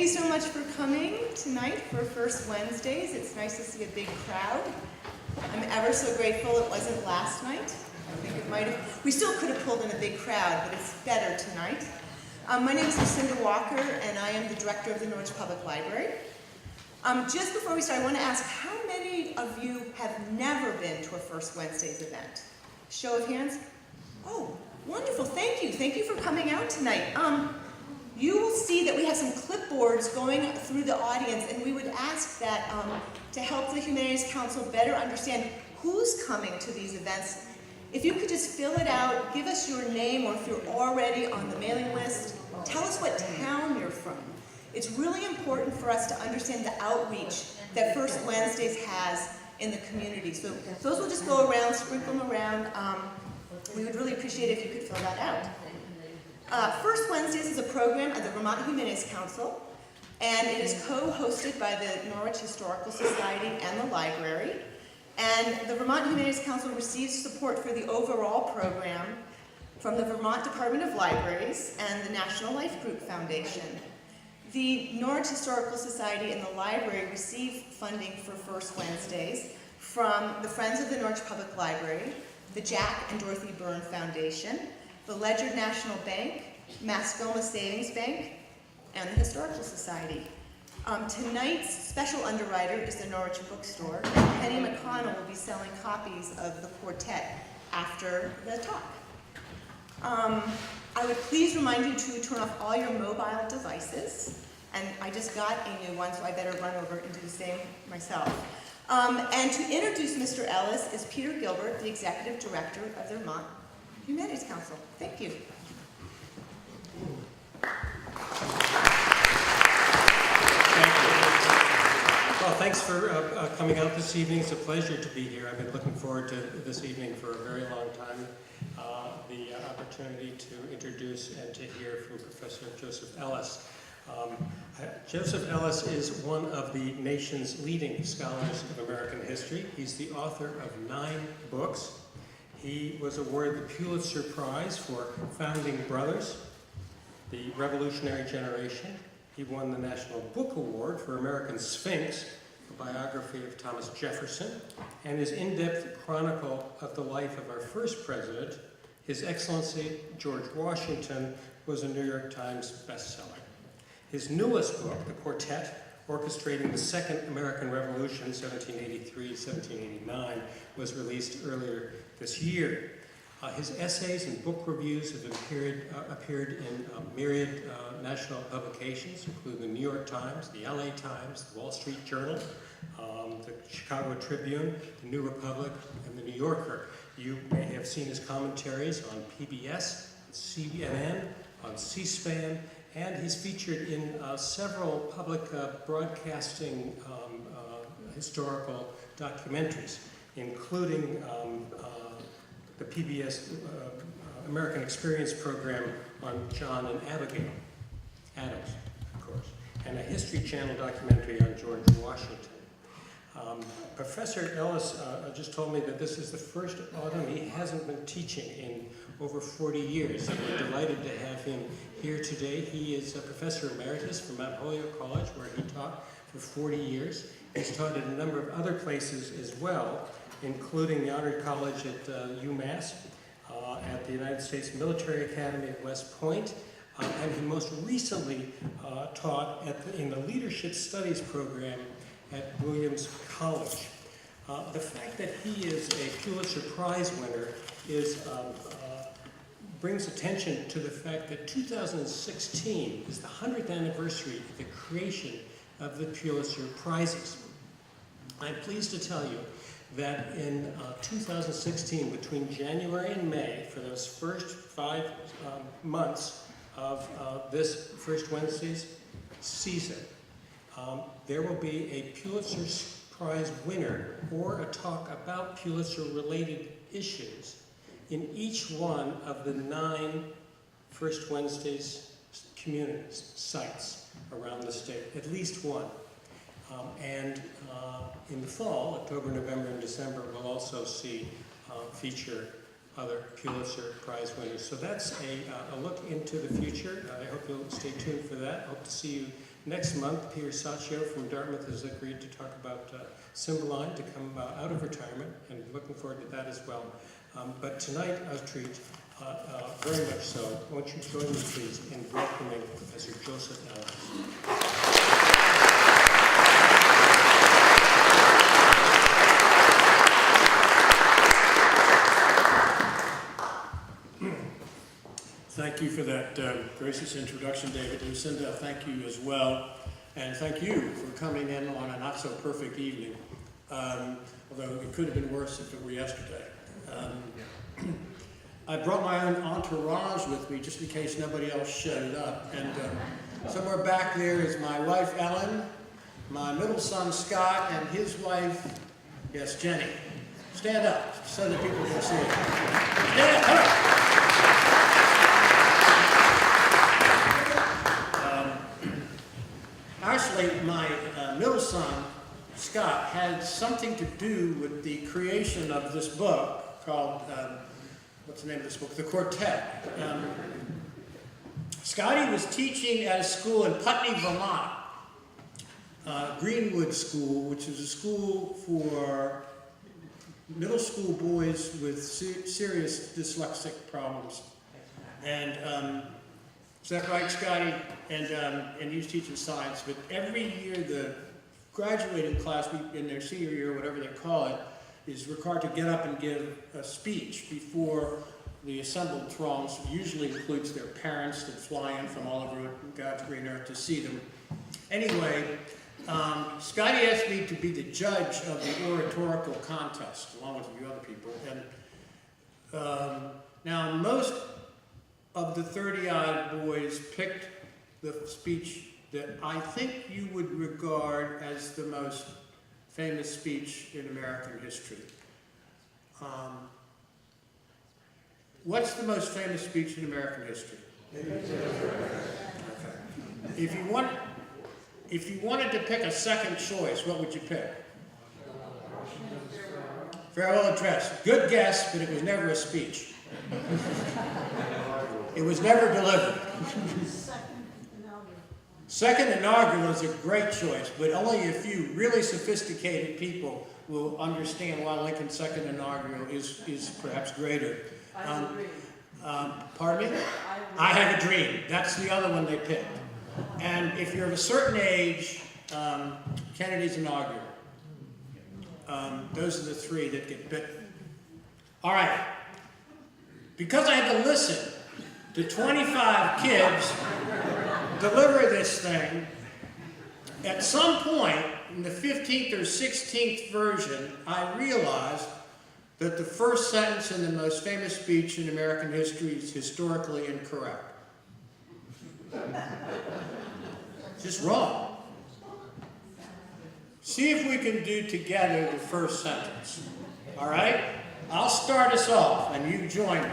you so much for coming tonight for First Wednesdays. It's nice to see a big crowd. I'm ever so grateful it wasn't last night. I think it might have, we still could have pulled in a big crowd, but it's better tonight. My name is Lucinda Walker, and I am the director of the Norwich Public Library. Just before we start, I want to ask, how many of you have never been to a First Wednesdays event? Show of hands. Oh, wonderful. Thank you. Thank you for coming out tonight. You will see that we have some clipboards going through the audience, and we would ask that to help the Humanities Council better understand who's coming to these events. If you could just fill it out, give us your name, or if you're already on the mailing list, tell us what town you're from. It's really important for us to understand the outreach that First Wednesdays has in the community. So those will just go around, sprinkle them around. We would really appreciate it if you could fill that out. First Wednesdays is a program of the Vermont Humanities Council, and it is co-hosted by the Norwich Historical Society and the library. And the Vermont Humanities Council receives support for the overall program from the Vermont Department of Libraries and the National Life Group Foundation. The Norwich Historical Society and the library receive funding for First Wednesdays from the Friends of the Norwich Public Library, the Jack and Dorothy Byrne Foundation, the Ledger National Bank, Mascoma Savings Bank, and the Historical Society. Tonight's special underwriter is the Norwich Bookstore, and Penny McConnell will be selling copies of the quartet after the talk. I would please remind you to turn off all your mobile devices, and I just got a new one, so I better run over and do the same myself. And to introduce Mr. Ellis is Peter Gilbert, the Executive Director of the Vermont Humanities Council. Thank you. Well, thanks for coming out this evening. It's a pleasure to be here. I've been looking forward to this evening for a very long time. The opportunity to introduce and to hear from Professor Joseph Ellis. Joseph Ellis is one of the nation's leading scholars of American history. He's the author of 9 books. He was awarded the Pulitzer Prize for Founding Brothers, the Revolutionary Generation. He won the National Book Award for American Sphinx, a biography of Thomas Jefferson, and his in-depth chronicle of the life of our first president, His Excellency George Washington, was a New York Times bestseller. His newest book, The Quartet Orchestrating the Second American Revolution, 1783-1789, was released earlier this year. His essays and book reviews have appeared in myriad national publications, including the New York Times, the LA Times, the Wall Street Journal, the Chicago Tribune, the New Republic, and the New Yorker. You may have seen his commentaries on PBS, CNN, on C-SPAN, and he's featured in several public broadcasting historical documentaries, including the PBS American Experience program on John and Abigail Adams, of course, and a History Channel documentary on George Washington. Professor Ellis just told me that this is the first autumn he hasn't been teaching in over 40 years. And we're delighted to have him here today. He is a professor emeritus from Mount Holyoke College, where he taught for 40 years. He's taught at a number of other places as well, including the Honored College at UMass, at the United States Military Academy at West Point, and he most recently taught in the Leadership Studies program at Williams College. The fact that he is a Pulitzer Prize winner brings attention to the fact that 2016 is the 100th anniversary of the creation of the Pulitzer Prizes. I'm pleased to tell you that in 2016, between January and May, for those first 5 months of this First Wednesdays season, there will be a Pulitzer Prize winner or a talk about Pulitzer-related issues in each one of the 9 First Wednesdays communities, sites around the state, at least one. And in the fall, October, November, and December, we'll also feature other Pulitzer Prize winners. So that's a look into the future. I hope you'll stay tuned for that. Hope to see you Next month, Peter Saccio from Dartmouth has agreed to talk about Cymbeline to come out of retirement, and looking forward to that as well. But tonight, a treat, very much so. Won't you join me, please, in welcoming Professor Joseph Ellis. Thank you for that gracious introduction, David. Lucinda, thank you as well. And thank you for coming in on a not-so-perfect evening, although it could have been worse if it were yesterday. I brought my own entourage with me just in case nobody else showed up. And somewhere back there is my wife, Ellen, my middle son, Scott, and his wife, yes, Jenny. Stand up so that people can see it. Stand up! Actually, my middle son, Scott, had something to do with the creation of this book called, what's the name of this book? The Quartet. Scotty was teaching at a school in Putney, Vermont, Greenwood School, which is a school for middle school boys with serious dyslexic problems. And is that right, Scotty? And he was teaching science, but every year the graduating class in their senior year, whatever they call it, is required to get up and give a speech before the assembled throngs. Usually includes their parents that fly in from all over God's green earth to see them. Anyway, Scotty asked me to be the judge of the oratorical contest, along with a few other people. And now most of the 30-odd boys picked the speech that I think you would regard as the most famous speech in American history. What's the most famous speech in American history? Okay. If you wanted to pick a second choice, what would you pick? Farewell Address. Good guess, but it was never a speech. It was never delivered. Second inaugural is a great choice, but only a few really sophisticated people will understand why Lincoln's second inaugural is perhaps greater. I have a dream. Pardon me? I have a dream. That's the other one they picked. And if you're of a certain age, Kennedy's inaugural. Those are the three that get picked. All right. Because I had to listen to 25 kids deliver this thing, at some point in the 15th or 16th version, I realized that the first sentence in the most famous speech in American history is historically incorrect. Just wrong. See if we can do together the first sentence. All right? I'll start us off, and you join me.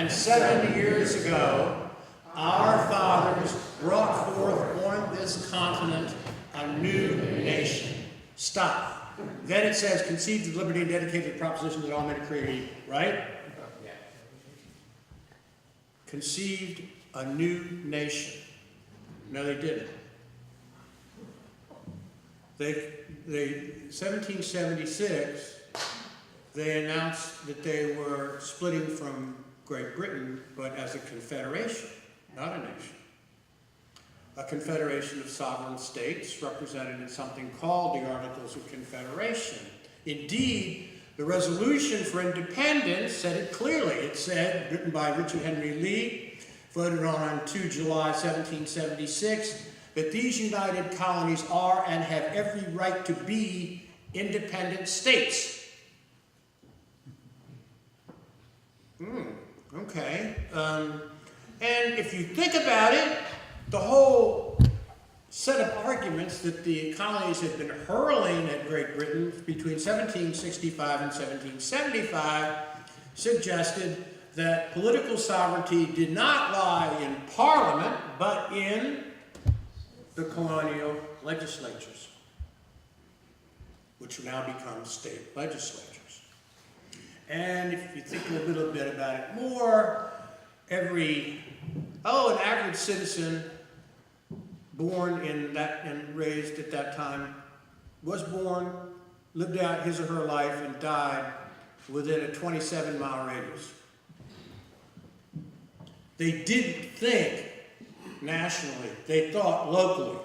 70 years ago, our fathers brought forth on this continent a new nation. Stop. Then it says, conceived of liberty and dedicated to the proposition that all men are created equal, right? Yeah. Conceived a new nation. No, they didn't. 1776, they announced that they were splitting from Great Britain, but as a confederation, not a nation. A confederation of sovereign states represented in something called the Articles of Confederation. Indeed, the Resolution for Independence said it clearly. It said, written by Richard Henry Lee, voted on 2 July 1776, that these united colonies are and have every right to be independent states. Okay. And if you think about it, the whole set of arguments that the colonies had been hurling at Great Britain between 1765 and 1775 suggested that political sovereignty did not lie in Parliament, but in the colonial legislatures, which now become state legislatures. And if you think a little bit about it more, an average citizen born in that and raised at that time, was born, lived out his or her life, and died within a 27-mile radius. They didn't think nationally, they thought locally.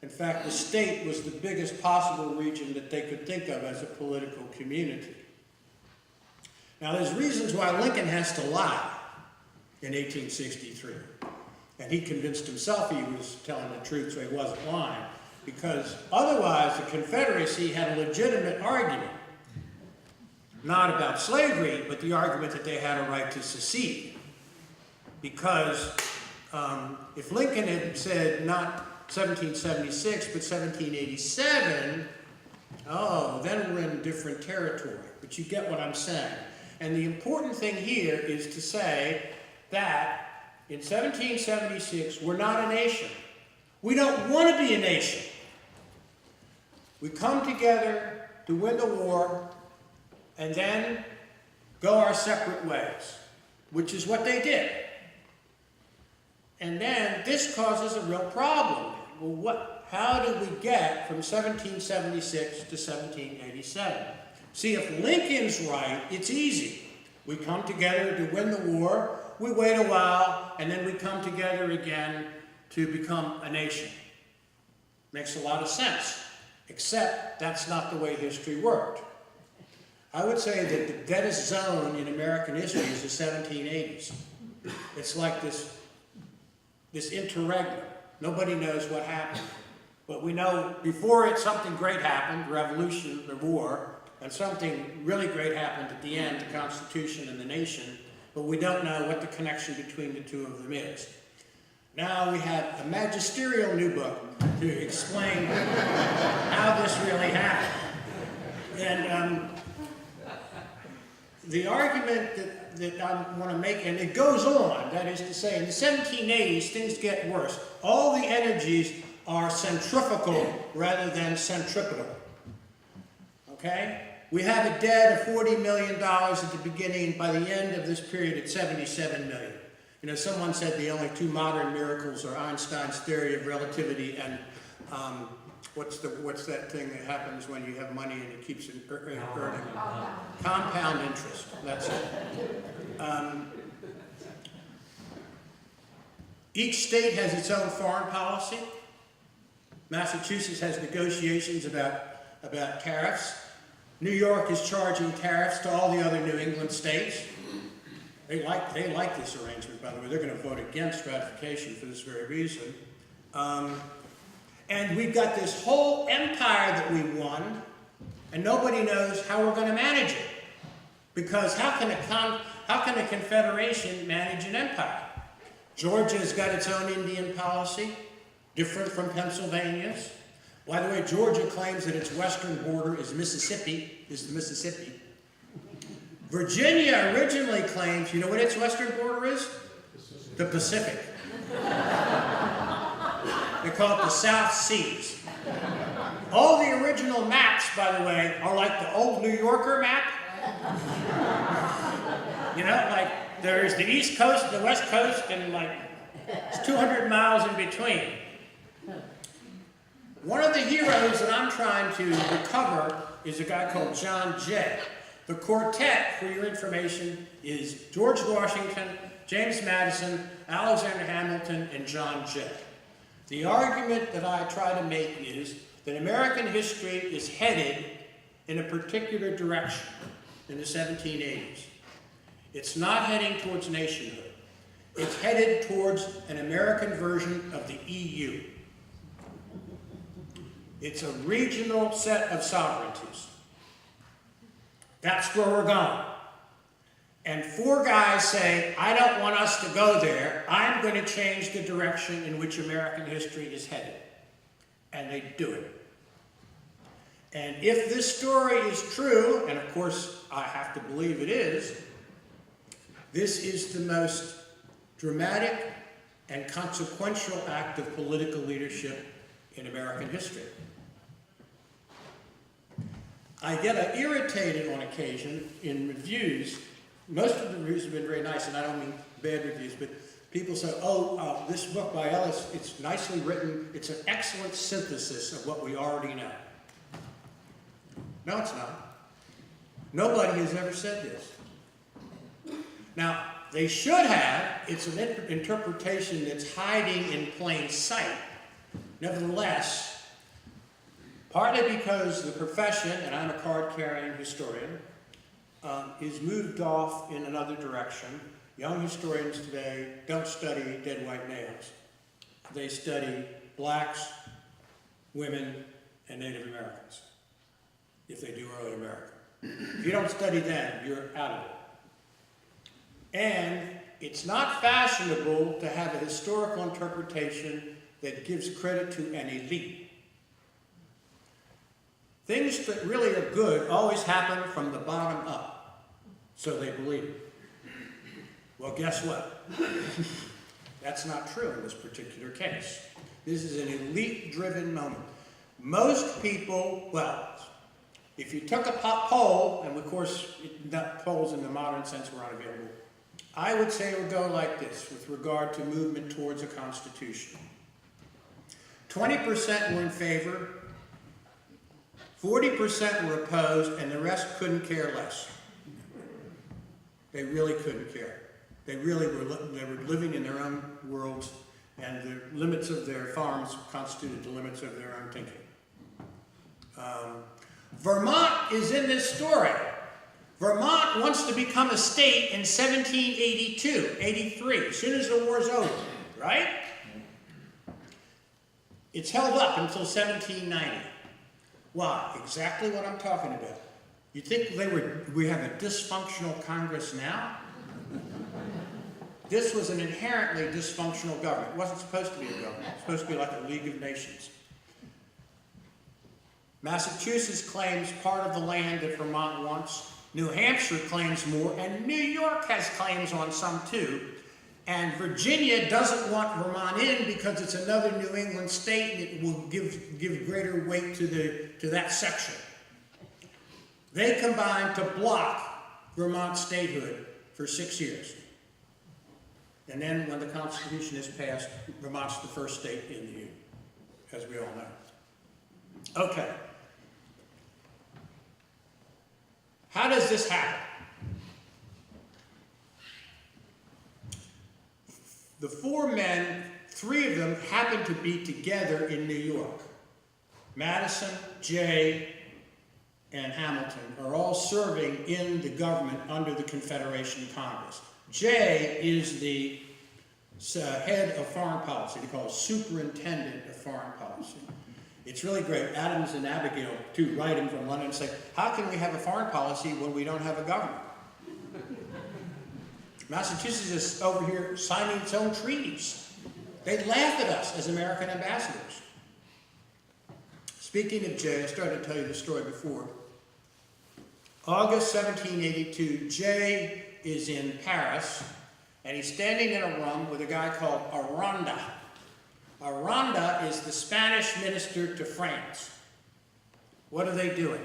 In fact, the state was the biggest possible region that they could think of as a political community. Now, there's reasons why Lincoln has to lie in 1863. And he convinced himself he was telling the truth, so he wasn't lying. Because otherwise, the Confederacy had a legitimate argument. Not about slavery, but the argument that they had a right to secede. Because if Lincoln had said not 1776, but 1787, oh, then we're in different territory. But you get what I'm saying. And the important thing here is to say that in 1776, we're not a nation. We don't want to be a nation. We come together to win the war and then go our separate ways, which is what they did. And then this causes a real problem. Well, how do we get from 1776 to 1787? See, if Lincoln's right, it's easy. We come together to win the war, we wait a while, and then we come together again to become a nation. Makes a lot of sense, except that's not the way history worked. I would say that the deadest zone in American history is the 1780s. It's like this interregnum. Nobody knows what happened. But we know before something great happened, the revolution, the war, and something really great happened at the end, the Constitution and the nation, but we don't know what the connection between the two of them is. Now we have a magisterial new book to explain how this really happened. And the argument that I want to make, and it goes on, that is to say, in the 1780s, things get worse. All the energies are centrifugal rather than centripetal. Okay? We have a debt of $40 million at the beginning. By the end of this period, it's $77 million. You know, someone said the only two modern miracles are Einstein's theory of relativity and what's that thing that happens when you have money and it keeps earning? Compound interest. That's it. Each state has its own foreign policy. Massachusetts has negotiations about tariffs. New York is charging tariffs to all the other New England states. They like this arrangement, by the way. They're going to vote against ratification for this very reason. And we've got this whole empire that we won, and nobody knows how we're going to manage it. Because how can a confederation manage an empire? Georgia's got its own Indian policy, different from Pennsylvania's. By the way, Georgia claims that its western border is the Mississippi. Virginia originally claims, you know what its western border is? The Pacific. They call it the South Seas. All the original maps, by the way, are like the old New Yorker map. You know, like there's the East Coast, the West Coast, and like it's 200 miles in between. One of the heroes that I'm trying to recover is a guy called John Jay. The quartet, for your information, is George Washington, James Madison, Alexander Hamilton, and John Jay. The argument that I try to make is that American history is headed in a particular direction in the 1780s. It's not heading towards nationhood. It's headed towards an American version of the EU. It's a regional set of sovereignties. That's where we're going. And four guys say, I don't want us to go there. I'm going to change the direction in which American history is headed. And they do it. And if this story is true, and of course I have to believe it is, this is the most dramatic and consequential act of political leadership in American history. I get irritated on occasion in reviews. Most of the reviews have been very nice, and I don't mean bad reviews, but people say, this book by Ellis, it's nicely written, it's an excellent synthesis of what we already know. No, it's not. Nobody has ever said this. Now, they should have. It's an interpretation that's hiding in plain sight. Nevertheless, partly because the profession, and I'm a card-carrying historian, is moved off in another direction. Young historians today don't study dead white males. They study blacks, women, and Native Americans, if they do early America. If you don't study them, you're out of it. And it's not fashionable to have a historical interpretation that gives credit to an elite. Things that really are good always happen from the bottom up, so they believe it. Well, guess what? That's not true in this particular case. This is an elite-driven moment. Most people, well, if you took a poll, and of course, polls in the modern sense were unavailable, I would say it would go like this with regard to movement towards a constitution. 20% were in favor, 40% were opposed, and the rest couldn't care less. They really couldn't care. They were living in their own worlds, and the limits of their farms constituted the limits of their own thinking. Vermont is in this story. Vermont wants to become a state in 1782, 83, as soon as the war's over, right? It's held up until 1790. Why? Exactly what I'm talking about. You think we have a dysfunctional Congress now? This was an inherently dysfunctional government. It wasn't supposed to be a government. It was supposed to be like a League of Nations. Massachusetts claims part of the land that Vermont wants. New Hampshire claims more, and New York has claims on some too. And Virginia doesn't want Vermont in because it's another New England state and it will give greater weight to that section. They combine to block Vermont statehood for 6 years. And then when the Constitution is passed, Vermont's the first state in the Union, as we all know. Okay. How does this happen? The four men, three of them happened to be together in New York. Madison, Jay, and Hamilton are all serving in the government under the Confederation Congress. Jay is the head of foreign policy. They call it superintendent of foreign policy. It's really great. Adams and Abigail, too, write him from London and say, how can we have a foreign policy when we don't have a government? Massachusetts is over here signing its own treaties. They laugh at us as American ambassadors. Speaking of Jay, I started to tell you the story before. August 1782, Jay is in Paris, and he's standing in a room with a guy called Aranda. Aranda is the Spanish minister to France. What are they doing?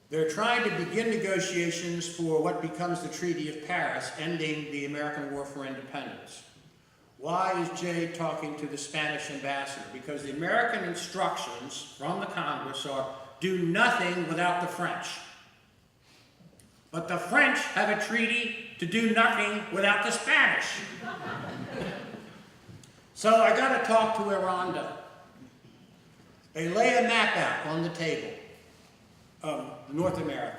They're trying to begin negotiations for what becomes the Treaty of Paris, ending the American War for Independence. Why is Jay talking to the Spanish ambassador? Because the American instructions from the Congress are, do nothing without the French. But the French have a treaty to do nothing without the Spanish. So I got to talk to Aranda. They lay a map out on the table of North America,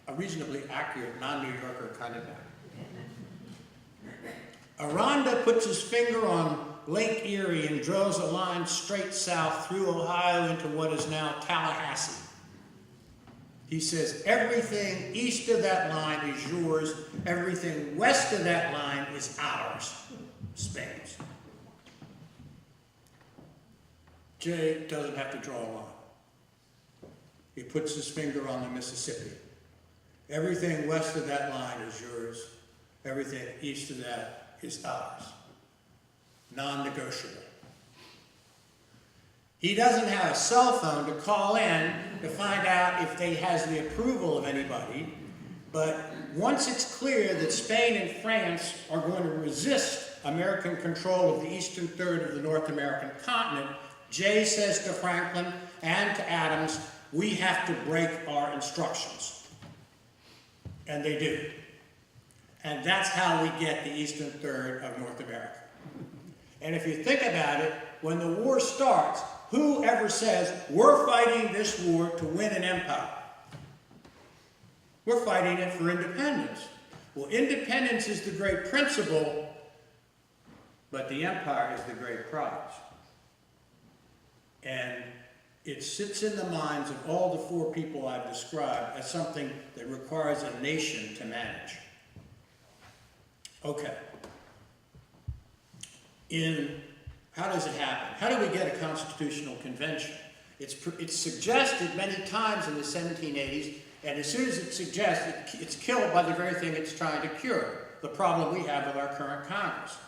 a reasonably accurate non-New Yorker kind of map. Aranda puts his finger on Lake Erie and draws a line straight south through Ohio into what is now Tallahassee. He says, everything east of that line is yours, everything west of that line is ours, Spain's. Jay doesn't have to draw a line. He puts his finger on the Mississippi. Everything west of that line is yours, everything east of that is ours. Non-negotiable. He doesn't have a cell phone to call in to find out if he has the approval of anybody, but once it's clear that Spain and France are going to resist American control of the eastern third of the North American continent, Jay says to Franklin and to Adams, we have to break our instructions. And they do. And that's how we get the eastern third of North America. And if you think about it, when the war starts, who ever says, we're fighting this war to win an empire? We're fighting it for independence. Well, independence is the great principle, but the empire is the great prize. And it sits in the minds of all the four people I've described as something that requires a nation to manage. Okay. How does it happen? How do we get a constitutional convention? It's suggested many times in the 1780s, and as soon as it's suggested, it's killed by the very thing it's trying to cure, the problem we have with our current Congress.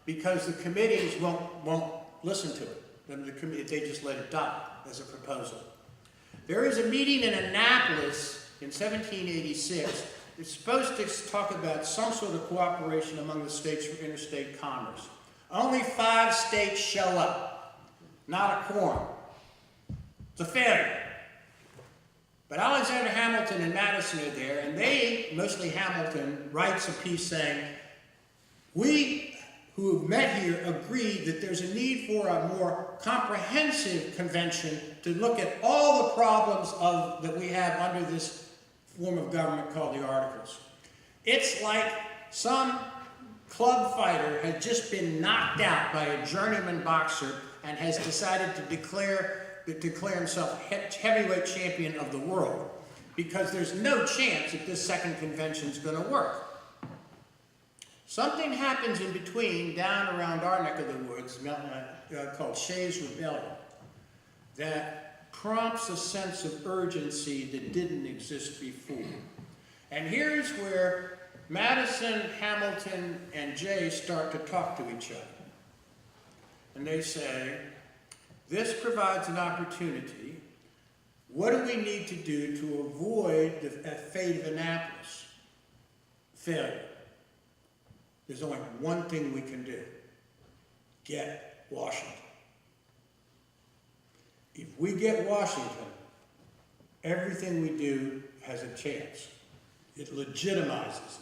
Because the committees won't listen to it. They just let it die as a proposal. There is a meeting in Annapolis in 1786. It's supposed to talk about some sort of cooperation among the states for interstate commerce. Only 5 states show up. Not a quorum. It's a failure. But Alexander Hamilton and Madison are there, and they, mostly Hamilton, writes a piece saying, we who have met here agree that there's a need for a more comprehensive convention to look at all the problems that we have under this form of government called the Articles. It's like some club fighter has just been knocked out by a journeyman boxer and has decided to declare himself heavyweight champion of the world, because there's no chance that this second convention is going to work. Something happens in between, down around our neck of the woods, called Shays' Rebellion, that prompts a sense of urgency that didn't exist before. And here's where Madison, Hamilton, and Jay start to talk to each other. And they say, this provides an opportunity. What do we need to do to avoid the fate of Annapolis? Failure. There's only one thing we can do. Get Washington. If we get Washington, everything we do has a chance. It legitimizes it.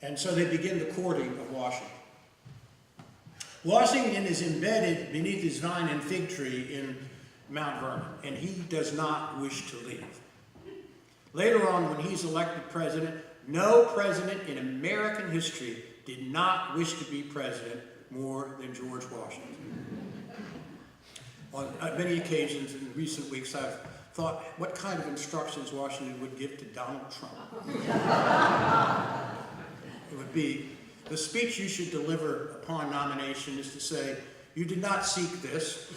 And so they begin the courting of Washington. Washington is embedded beneath his vine and fig tree in Mount Vernon, and he does not wish to leave. Later on, when he's elected president, no president in American history did not wish to be president more than George Washington. On many occasions in recent weeks, I've thought what kind of instructions Washington would give to Donald Trump. It would be, the speech you should deliver upon nomination is to say, you did not seek this.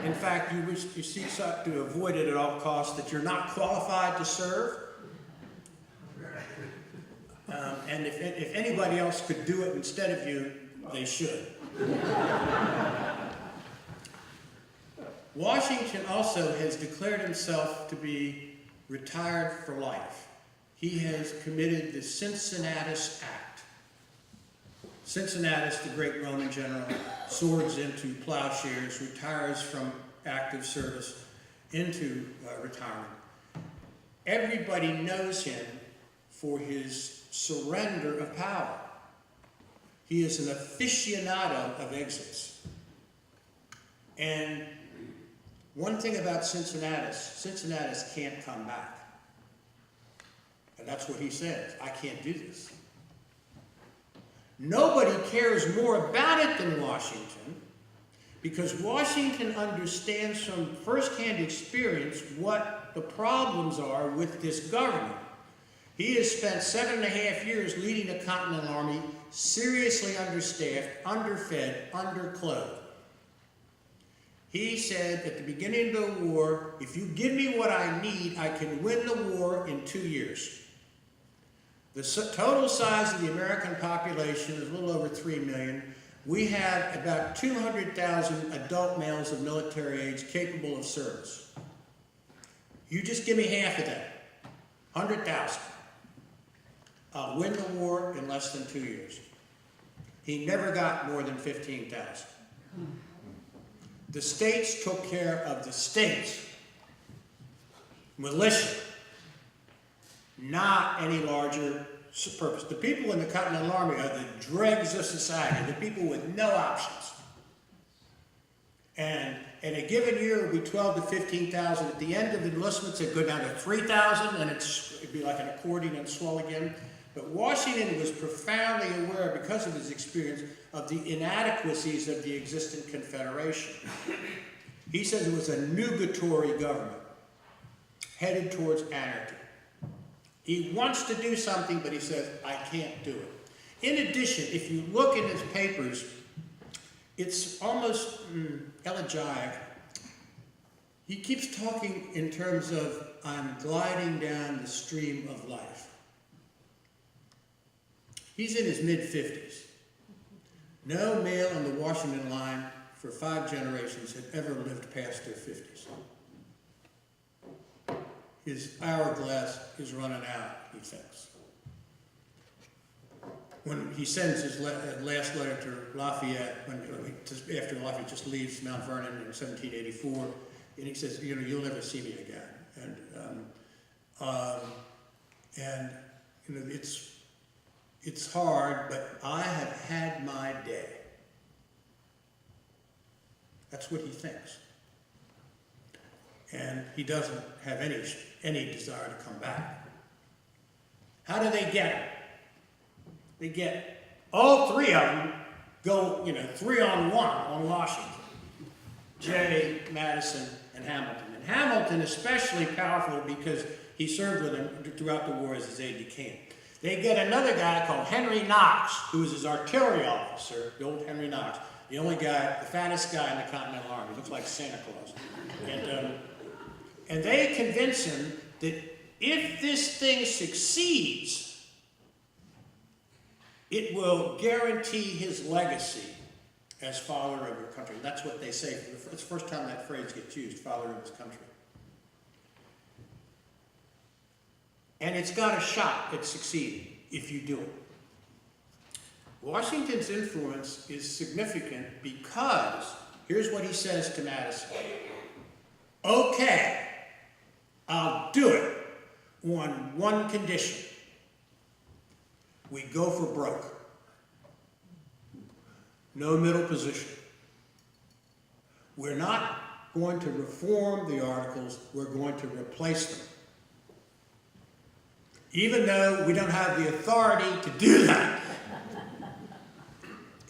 In fact, you seek to avoid it at all costs, that you're not qualified to serve. And if anybody else could do it instead of you, they should. Washington also has declared himself to be retired for life. He has committed the Cincinnatus Act. Cincinnatus, the great Roman general, swords into plowshares, retires from active service into retirement. Everybody knows him for his surrender of power. He is an aficionado of exits. And one thing about Cincinnatus can't come back. And that's what he says, I can't do this. Nobody cares more about it than Washington, because Washington understands from firsthand experience what the problems are with this government. He has spent 7.5 years leading a Continental Army, seriously understaffed, underfed, underclothed. He said at the beginning of the war, if you give me what I need, I can win the war in 2 years. The total size of the American population is a little over 3 million. We have about 200,000 adult males of military age capable of service. You just give me half of that, 100,000. I'll win the war in less than 2 years. He never got more than 15,000. The states took care of the states' militia, not any larger purpose. The people in the Continental Army are the dregs of society, the people with no options. And in a given year, it would be 12 to 15,000. At the end of enlistments, it'd go down to 3,000, and it'd be like an accordion and swell again. But Washington was profoundly aware, because of his experience, of the inadequacies of the existing Confederation. He says it was a nugatory government, headed towards anarchy. He wants to do something, but he says, I can't do it. In addition, if you look in his papers, it's almost elegiac. He keeps talking in terms of, I'm gliding down the stream of life. He's in his mid-50s. No male on the Washington line for 5 generations had ever lived past their 50s. His hourglass is running out, he thinks. When he sends his last letter to Lafayette, after Lafayette just leaves Mount Vernon in 1784, and he says, you'll never see me again. And it's hard, but I have had my day. That's what he thinks. And he doesn't have any desire to come back. How do they get him? They get all 3 of them go, 3-on-1 on Washington. Jay, Madison, and Hamilton. And Hamilton especially powerful because he served with him throughout the war as his aide-de-camp. They get another guy called Henry Knox, who was his artillery officer, the old Henry Knox, the only guy, the fattest guy in the Continental Army, looks like Santa Claus. And they convince him that if this thing succeeds, it will guarantee his legacy as father of your country. That's what they say. It's the first time that phrase gets used, father of his country. And it's got a shot at succeeding if you do it. Washington's influence is significant because, here's what he says to Madison. Okay, I'll do it on one condition. We go for broke. No middle position. We're not going to reform the Articles, we're going to replace them. Even though we don't have the authority to do that.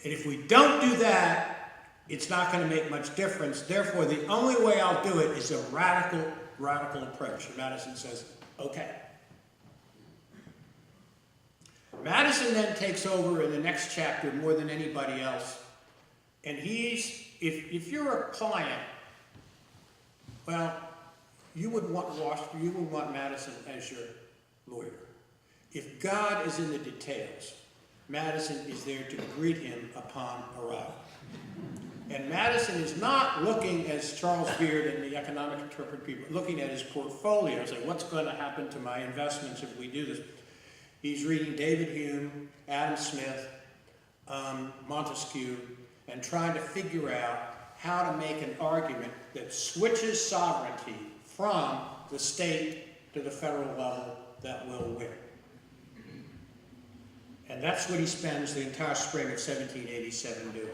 And if we don't do that, it's not going to make much difference. Therefore, the only way I'll do it is a radical approach. And Madison says, okay. Madison then takes over in the next chapter more than anybody else. And if you're a client, well, you would want Madison as your lawyer. If God is in the details, Madison is there to greet him upon arrival. And Madison is not looking, as Charles Beard and the economic interpreter people, looking at his portfolio and saying, what's going to happen to my investments if we do this? He's reading David Hume, Adam Smith, Montesquieu, and trying to figure out how to make an argument that switches sovereignty from the state to the federal level that will win. And that's what he spends the entire spring of 1787 doing.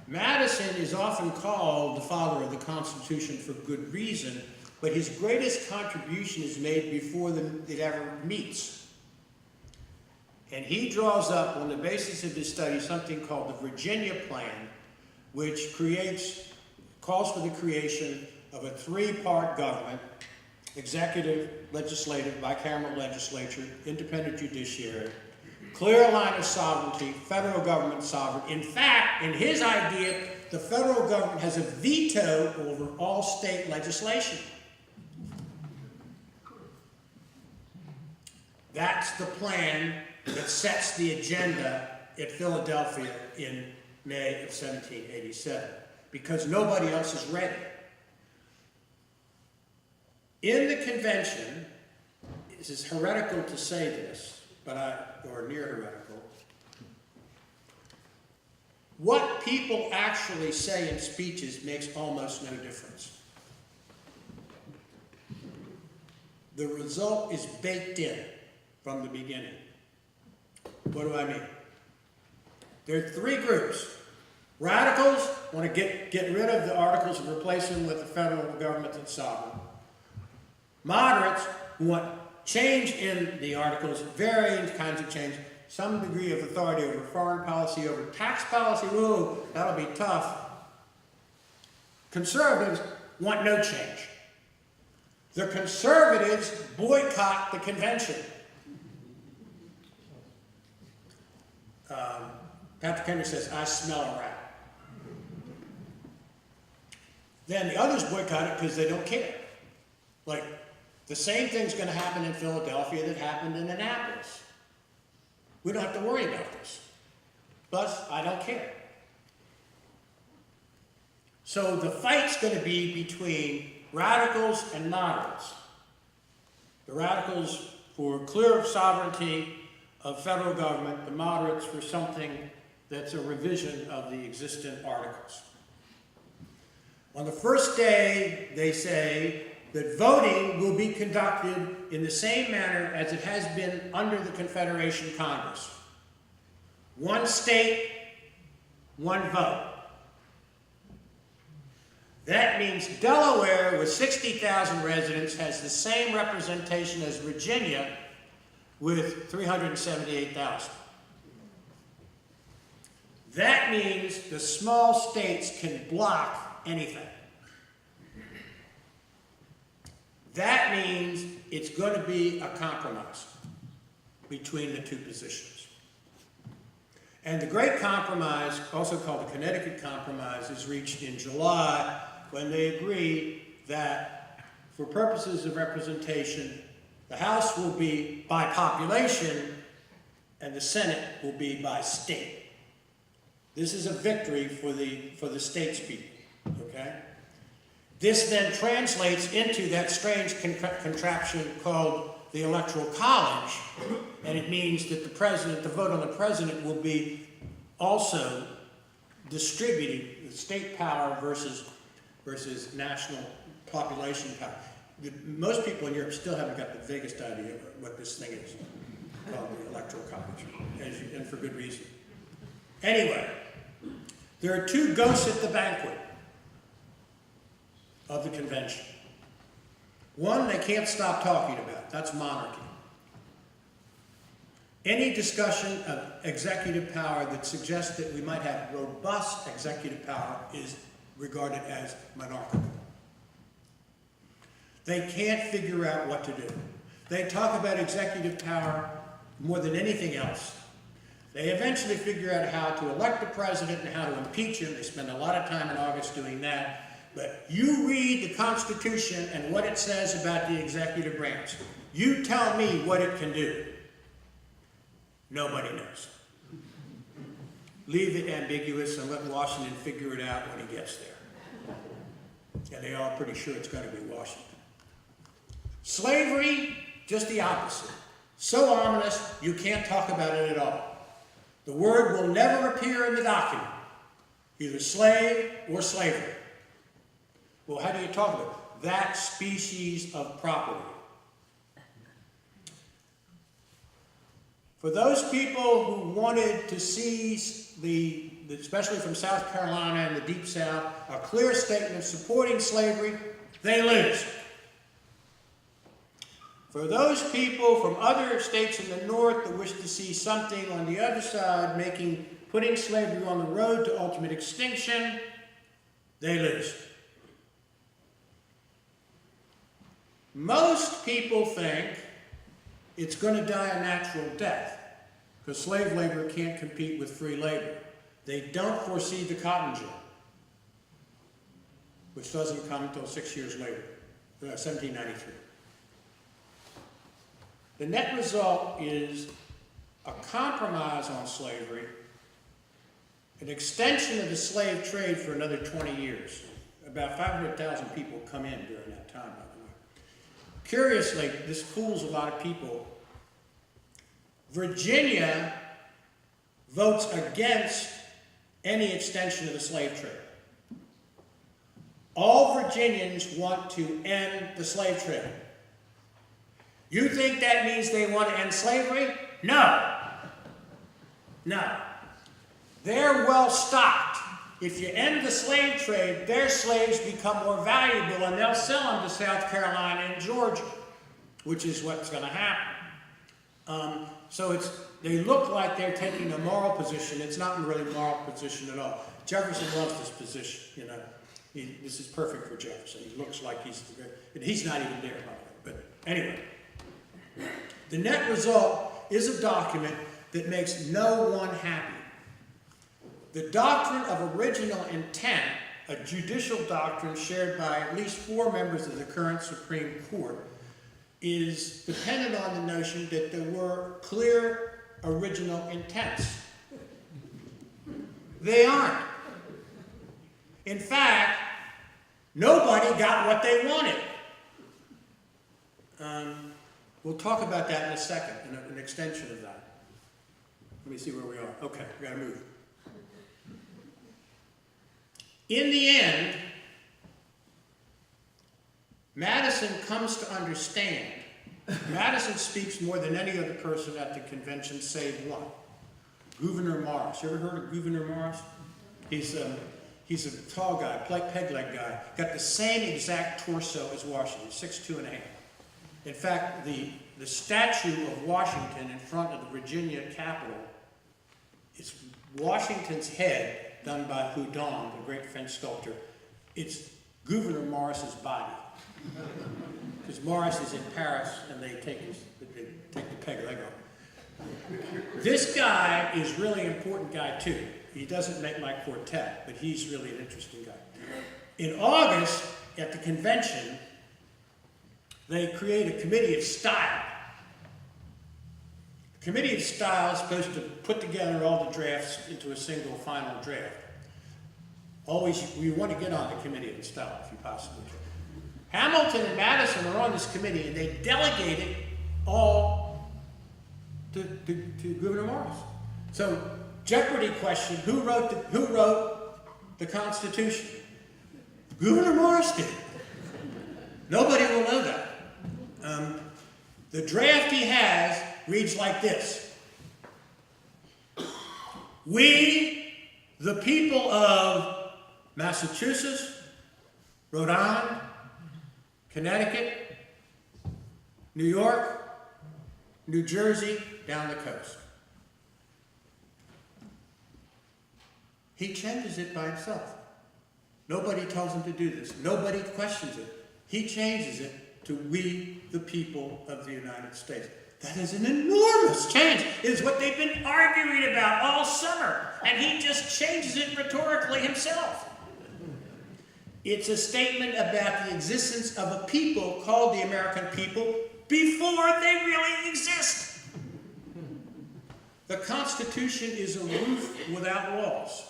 Madison is often called the father of the Constitution for good reason, but his greatest contribution is made before it ever meets. And he draws up on the basis of his study something called the Virginia Plan, which calls for the creation of a 3-part government: executive, legislative, bicameral legislature, independent judiciary, clear line of sovereignty, federal government sovereign. In fact, in his idea, the federal government has a veto over all state legislation. That's the plan that sets the agenda at Philadelphia in May of 1787, because nobody else is ready. In the convention, this is heretical to say this, or near heretical. What people actually say in speeches makes almost no difference. The result is baked in from the beginning. What do I mean? There are three groups. Radicals want to get rid of the Articles and replace them with the federal government that's sovereign. Moderates who want change in the Articles, varying kinds of change, some degree of authority over foreign policy, over tax policy. Ooh, that'll be tough. Conservatives want no change. The conservatives boycott the convention. Patrick Henry says, I smell a rat. Then the others boycott it because they don't care. Like, the same thing's going to happen in Philadelphia that happened in Annapolis. We don't have to worry about this. Plus, I don't care. So the fight's going to be between radicals and moderates. The radicals for clear sovereignty of federal government, the moderates for something that's a revision of the existing articles. On the first day, they say that voting will be conducted in the same manner as it has been under the Confederation Congress. One state, one vote. That means Delaware, with 60,000 residents, has the same representation as Virginia, with 378,000. That means the small states can block anything. That means it's going to be a compromise between the two positions. And the Great Compromise, also called the Connecticut Compromise, is reached in July when they agree that for purposes of representation, the House will be by population and the Senate will be by state. This is a victory for the statespeople, okay? This then translates into that strange contraption called the Electoral College, and it means that the vote on the president will be also distributing the state power versus national population power. Most people in Europe still haven't got the vaguest idea what this thing is called the Electoral College, and for good reason. Anyway, there are two ghosts at the banquet of the convention. One they can't stop talking about, that's monarchy. Any discussion of executive power that suggests that we might have robust executive power is regarded as monarchical. They can't figure out what to do. They talk about executive power more than anything else. They eventually figure out how to elect the president and how to impeach him. They spend a lot of time in August doing that. But you read the Constitution and what it says about the executive branch. You tell me what it can do. Nobody knows. Leave it ambiguous and let Washington figure it out when he gets there. And they are pretty sure it's going to be Washington. Slavery, just the opposite. So ominous, you can't talk about it at all. The word will never appear in the document, either slave or slavery. Well, how do you talk about it? That species of property. For those people who wanted to see, especially from South Carolina and the Deep South, a clear statement supporting slavery, they lose. For those people from other states in the North that wish to see something on the other side, putting slavery on the road to ultimate extinction, they lose. Most people think it's going to die a natural death because slave labor can't compete with free labor. They don't foresee the cotton gin, which doesn't come until 6 years later, 1793. The net result is a compromise on slavery, an extension of the slave trade for another 20 years. About 500,000 people come in during that time, by the way. Curiously, this fools a lot of people. Virginia votes against any extension of the slave trade. All Virginians want to end the slave trade. You think that means they want to end slavery? No. No. They're well stocked. If you end the slave trade, their slaves become more valuable and they'll sell them to South Carolina and Georgia, which is what's going to happen. So they look like they're taking a moral position. It's not really a moral position at all. Jefferson loves this position, you know. This is perfect for Jefferson. He looks like he's not even there, by the way. But anyway, the net result is a document that makes no one happy. The doctrine of original intent, a judicial doctrine shared by at least 4 members of the current Supreme Court, is dependent on the notion that there were clear original intents. They aren't. In fact, nobody got what they wanted. We'll talk about that in a second, an extension of that. Let me see where we are. Okay, we gotta move. In the end, Madison comes to understand. Madison speaks more than any other person at the convention, save one. Gouverneur Morris. You ever heard of Gouverneur Morris? He's a tall guy, peg-leg guy. Got the same exact torso as Washington, 6'2½". In fact, the statue of Washington in front of the Virginia Capitol is Washington's head, done by Houdon, the great French sculptor. It's Gouverneur Morris's body. Because Morris is in Paris and they take the peg leg off. This guy is really an important guy too. He doesn't make my quartet, but he's really an interesting guy. In August, at the convention, they create a committee of style. The committee of style is supposed to put together all the drafts into a single final draft. Always, you want to get on the committee of style if you possibly can. Hamilton and Madison are on this committee, and they delegate it all to Gouverneur Morris. So, Jeopardy question: Who wrote the Constitution? Gouverneur Morris did. Nobody will know that. The draft he has reads like this: We, the people of Massachusetts, Rhode Island, Connecticut, New York, New Jersey, down the coast. He changes it by himself. Nobody tells him to do this. Nobody questions it. He changes it to we, the people of the United States. That is an enormous change. It is what they've been arguing about all summer. And he just changes it rhetorically himself. It's a statement about the existence of a people called the American people before they really exist. The Constitution is a roof without walls.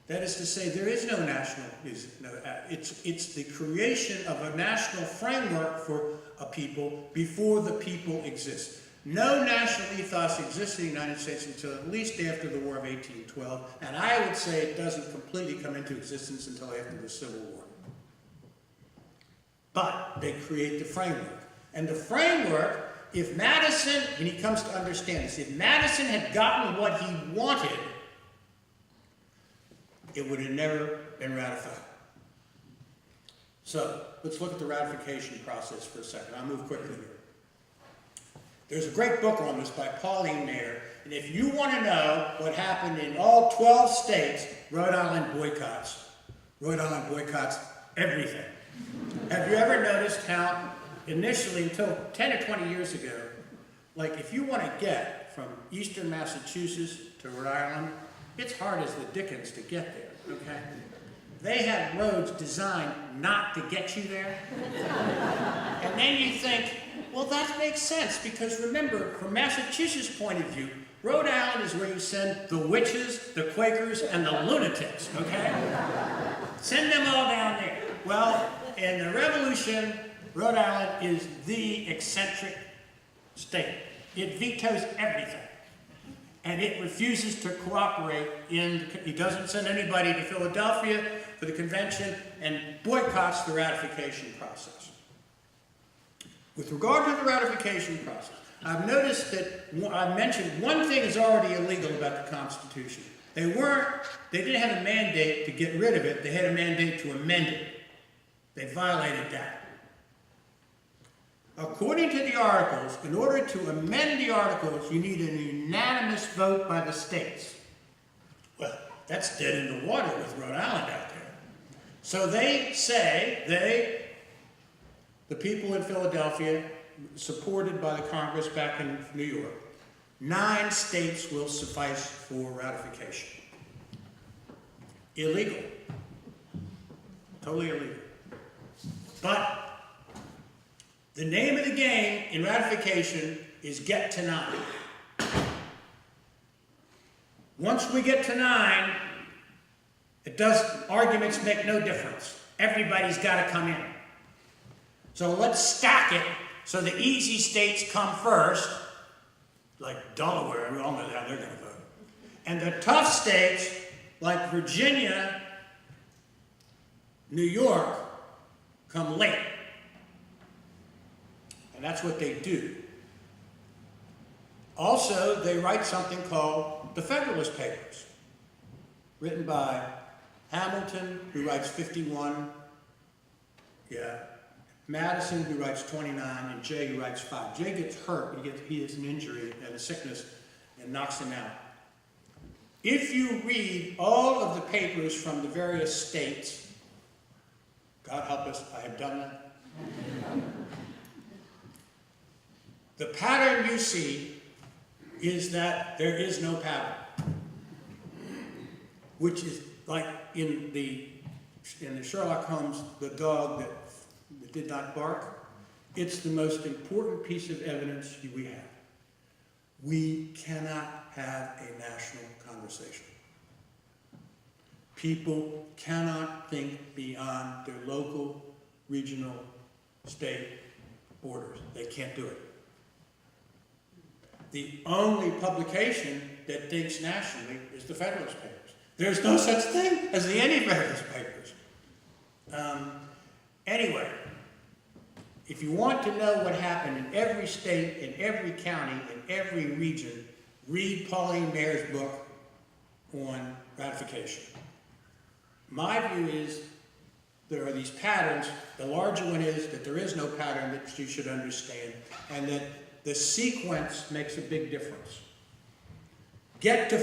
That is to say, there is no national, it's the creation of a national framework for a people before the people exist. No national ethos exists in the United States until at least after the War of 1812, and I would say it doesn't completely come into existence until after the Civil War. But they create the framework. And the framework, if Madison, and he comes to understand this, if Madison had gotten what he wanted, it would have never been ratified. So, let's look at the ratification process for a second. I'll move quickly here. There's a great book on this by Pauline Maier, and if you want to know what happened in all 12 states, Rhode Island boycotts. Rhode Island boycotts everything. Have you ever noticed how initially, until 10 or 20 years ago, like if you want to get from eastern Massachusetts to Rhode Island, it's hard as the dickens to get there, okay? They had roads designed not to get you there. And then you think, well, that makes sense, because remember, from Massachusetts' point of view, Rhode Island is where you send the witches, the Quakers, and the lunatics, okay? Send them all down there. Well, in the Revolution, Rhode Island is the eccentric state. It vetoes everything. And it refuses to cooperate it doesn't send anybody to Philadelphia for the convention and boycotts the ratification process. With regard to the ratification process, I've noticed that I mentioned one thing is already illegal about the Constitution. They didn't have a mandate to get rid of it, they had a mandate to amend it. They violated that. According to the Articles, in order to amend the Articles, you need an unanimous vote by the states. Well, that's dead in the water with Rhode Island out there. So they say, the people in Philadelphia, supported by the Congress back in New York, 9 states will suffice for ratification. Illegal. Totally illegal. But the name of the game in ratification is get to 9. Once we get to 9, arguments make no difference. Everybody's got to come in. So let's stack it so the easy states come first, like Delaware, we all know how they're going to vote. And the tough states, like Virginia, New York, come late. And that's what they do. Also, they write something called the Federalist Papers, written by Hamilton, who writes 51, Madison, who writes 29, and Jay, who writes 5. Jay gets hurt, he has an injury and a sickness, and knocks him out. If you read all of the papers from the various states, God help us, I have done that. The pattern you see is that there is no pattern, which is like in the Sherlock Holmes, the dog that did not bark. It's the most important piece of evidence we have. We cannot have a national conversation. People cannot think beyond their local, regional, state borders. They can't do it. The only publication that thinks nationally is the Federalist Papers. There's no such thing as the any Federalist Papers. Anyway, if you want to know what happened in every state, in every county, in every region, read Pauline Maier's book on ratification. My view is there are these patterns. The larger one is that there is no pattern that you should understand, and that the sequence makes a big difference. Get to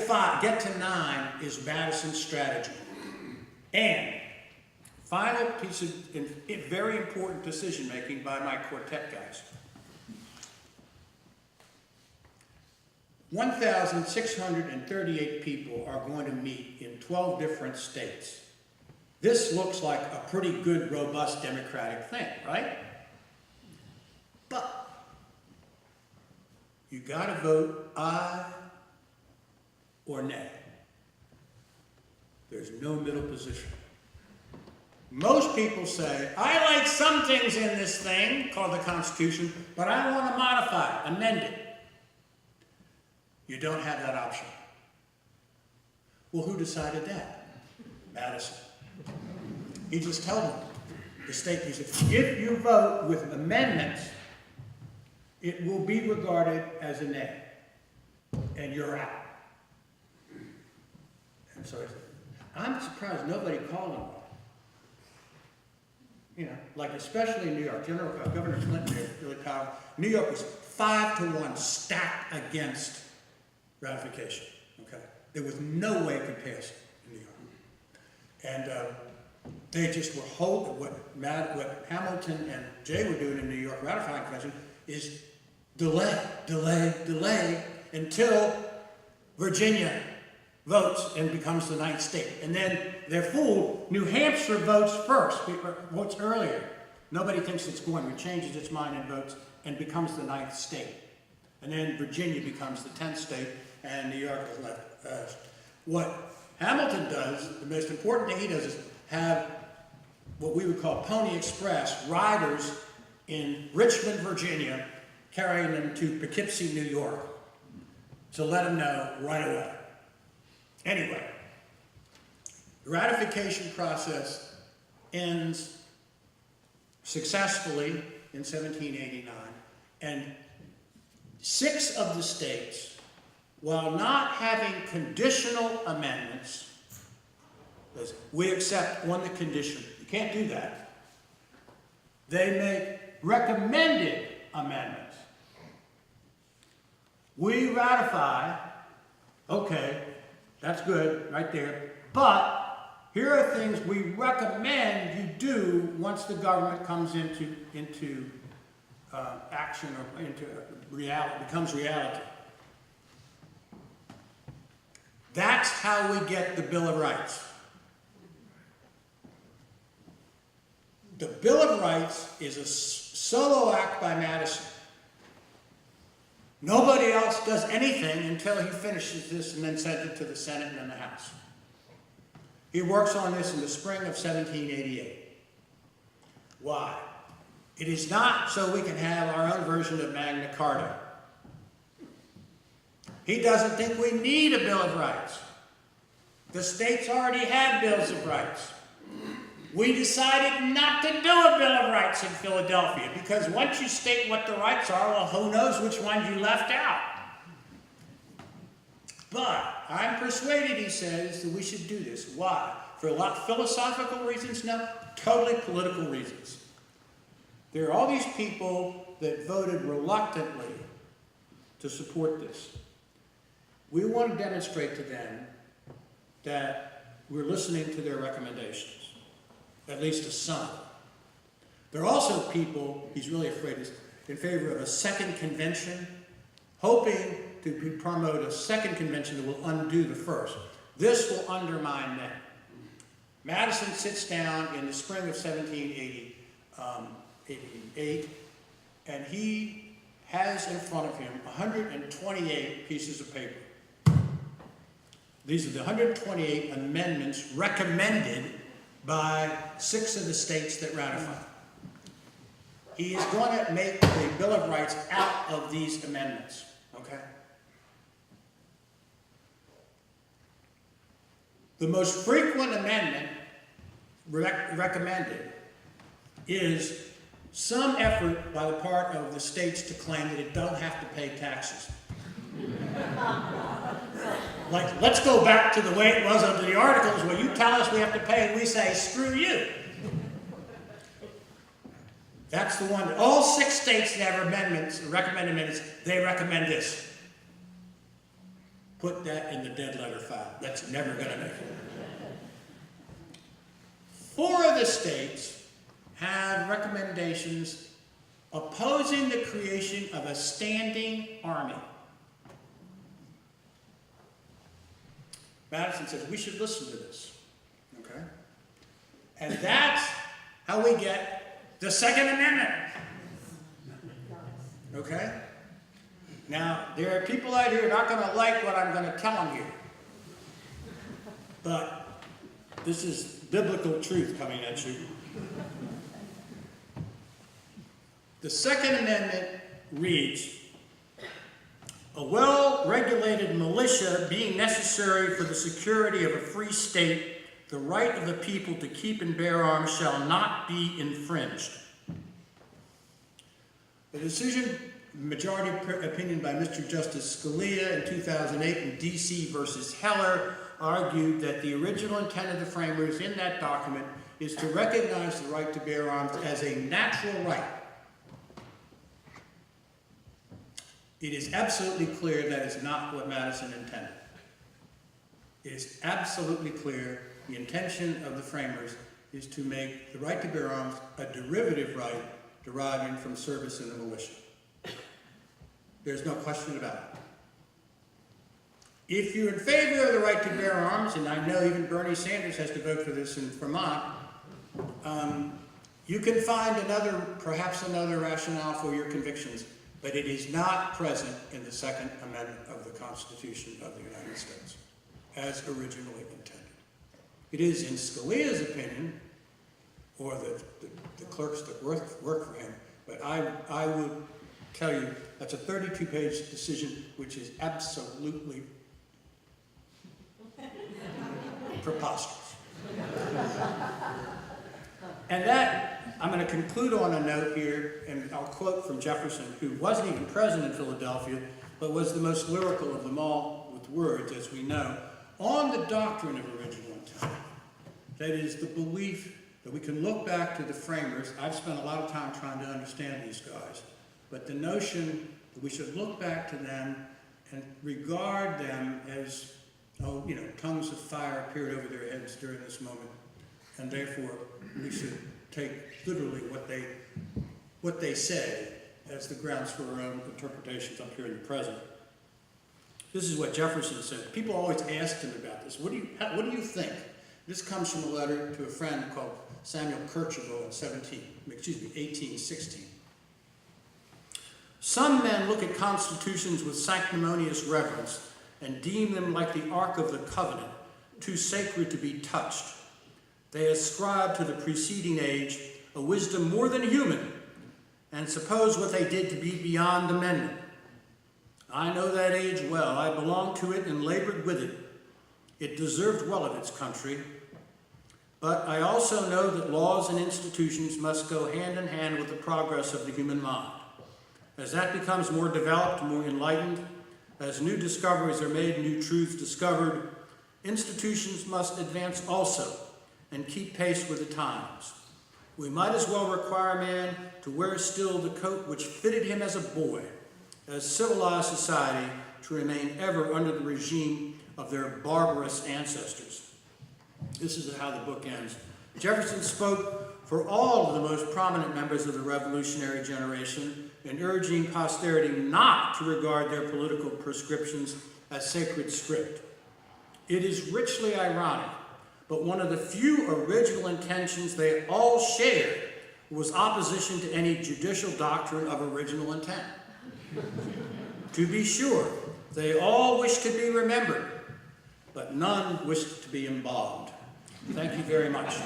9 is Madison's strategy. And final piece of very important decision making by my quartet guys. 1,638 people are going to meet in 12 different states. This looks like a pretty good, robust democratic thing, right? But you got to vote aye or nay. There's no middle position. Most people say, I like some things in this thing called the Constitution, but I want to modify it, amend it. You don't have that option. Well, who decided that? Madison. He just told them, the state, he said, if you vote with amendments, it will be regarded as a nay, and you're out. And so I said, I'm surprised nobody called him. You know, like especially in New York, Governor Clinton is really powerful. New York was 5-1 stacked against ratification. Okay, there was no way it could pass in New York, and they just were holding what Hamilton and Jay were doing in New York ratifying convention is delay until Virginia votes and becomes the 9th state. And then they're fooled. New Hampshire votes first, votes earlier. Nobody thinks it's going to change its mind and votes and becomes the 9th state. And then Virginia becomes the 10th state and New York is left. What Hamilton does, the most important thing he does is have what we would call Pony Express riders in Richmond, Virginia, carrying them to Poughkeepsie, New York, to let them know right away. Anyway, the ratification process ends successfully in 1789, and 6 of the states, while not having conditional amendments, we accept on the condition, you can't do that, they make recommended amendments. We ratify, okay, that's good, right there, but here are things we recommend you do once the government comes into action or into reality, becomes reality. That's how we get the Bill of Rights. The Bill of Rights is a solo act by Madison. Nobody else does anything until he finishes this and then sends it to the Senate and then the House. He works on this in the spring of 1788. Why? It is not so we can have our own version of Magna Carta. He doesn't think we need a Bill of Rights. The states already have Bills of Rights. We decided not to do a Bill of Rights in Philadelphia because once you state what the rights are, well, who knows which ones you left out. But I'm persuaded, he says, that we should do this. Why? For a lot of philosophical reasons? No, totally political reasons. There are all these people that voted reluctantly to support this. We want to demonstrate to them that we're listening to their recommendations, at least to some. There are also people, he's really afraid, is in favor of a second convention, hoping to promote a second convention that will undo the first. This will undermine them. Madison sits down in the spring of 1788, and he has in front of him 128 pieces of paper. These are the 128 amendments recommended by 6 of the states that ratified. He is going to make the Bill of Rights out of these amendments, okay? The most frequent amendment recommended is some effort by the part of the states to claim that it don't have to pay taxes. Like, let's go back to the way it was under the Articles where you tell us we have to pay and we say, screw you. That's the one. All 6 states that have amendments, recommend amendments, they recommend this. Put that in the dead letter file. That's never going to make it. 4 of the states have recommendations opposing the creation of a standing army. Madison says we should listen to this, okay? And that's how we get the Second Amendment, okay? Now, there are people out here who are not going to like what I'm going to tell them here, but this is biblical truth coming at you. The Second Amendment reads, a well-regulated militia being necessary for the security of a free state, the right of the people to keep and bear arms shall not be infringed. The decision, majority opinion by Mr. Justice Scalia in 2008 in D.C. versus Heller argued that the original intent of the framers in that document is to recognize the right to bear arms as a natural right. It is absolutely clear that is not what Madison intended. It is absolutely clear the intention of the framers is to make the right to bear arms a derivative right deriving from service in the militia. There's no question about it. If you're in favor of the right to bear arms, and I know even Bernie Sanders has to vote for this in Vermont, you can find perhaps another rationale for your convictions, but it is not present in the Second Amendment of the Constitution of the United States, as originally intended. It is in Scalia's opinion, or the clerks that work for him, but I would tell you that's a 32-page decision, which is absolutely preposterous. And that, I'm going to conclude on a note here, and I'll quote from Jefferson, who wasn't even present in Philadelphia, but was the most lyrical of them all with words, as we know, on the doctrine of original intent. That is the belief that we can look back to the framers. I've spent a lot of time trying to understand these guys, but the notion that we should look back to them and regard them as, oh, you know, tongues of fire appeared over their heads during this moment, and therefore we should take literally what they say as the grounds for our own interpretations up here in the present. This is what Jefferson said. People always asked him about this. What do you think? This comes from a letter to a friend called Samuel Kercheval in 1816. Some men look at constitutions with sanctimonious reverence and deem them like the Ark of the Covenant, too sacred to be touched. They ascribe to the preceding age a wisdom more than human, and suppose what they did to be beyond amendment. I know that age well. I belonged to it and labored with it. It deserved well of its country. But I also know that laws and institutions must go hand in hand with the progress of the human mind. As that becomes more developed, more enlightened, as new discoveries are made, new truths discovered, institutions must advance also and keep pace with the times. We might as well require man to wear still the coat which fitted him as a boy, as civilized society to remain ever under the regime of their barbarous ancestors. This is how the book ends. Jefferson spoke for all of the most prominent members of the revolutionary generation in urging posterity not to regard their political prescriptions as sacred script. It is richly ironic, but one of the few original intentions they all shared was opposition to any judicial doctrine of original intent. To be sure, they all wished to be remembered, but none wished to be embalmed. Thank you very much.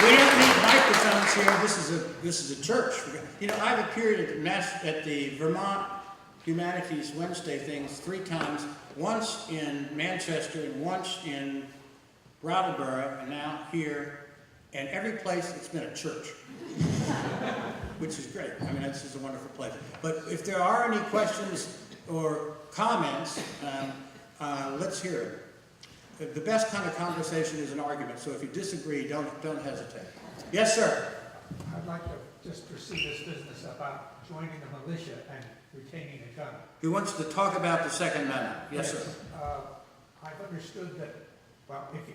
We don't need microphones here. This is a church. You know, I've appeared at the Vermont Humanities Wednesday things 3 times, once in Manchester and once in Brattleboro, and now here, and every place it's been a church, which is great. I mean, this is a wonderful place. But if there are any questions or comments, let's hear it. The best kind of conversation is an argument, so if you disagree, don't hesitate. Yes, sir? I'd like to just pursue this business about joining the militia and retaining a gun. Who wants to talk about the Second Amendment? Yes, sir. I've understood that, well, if you,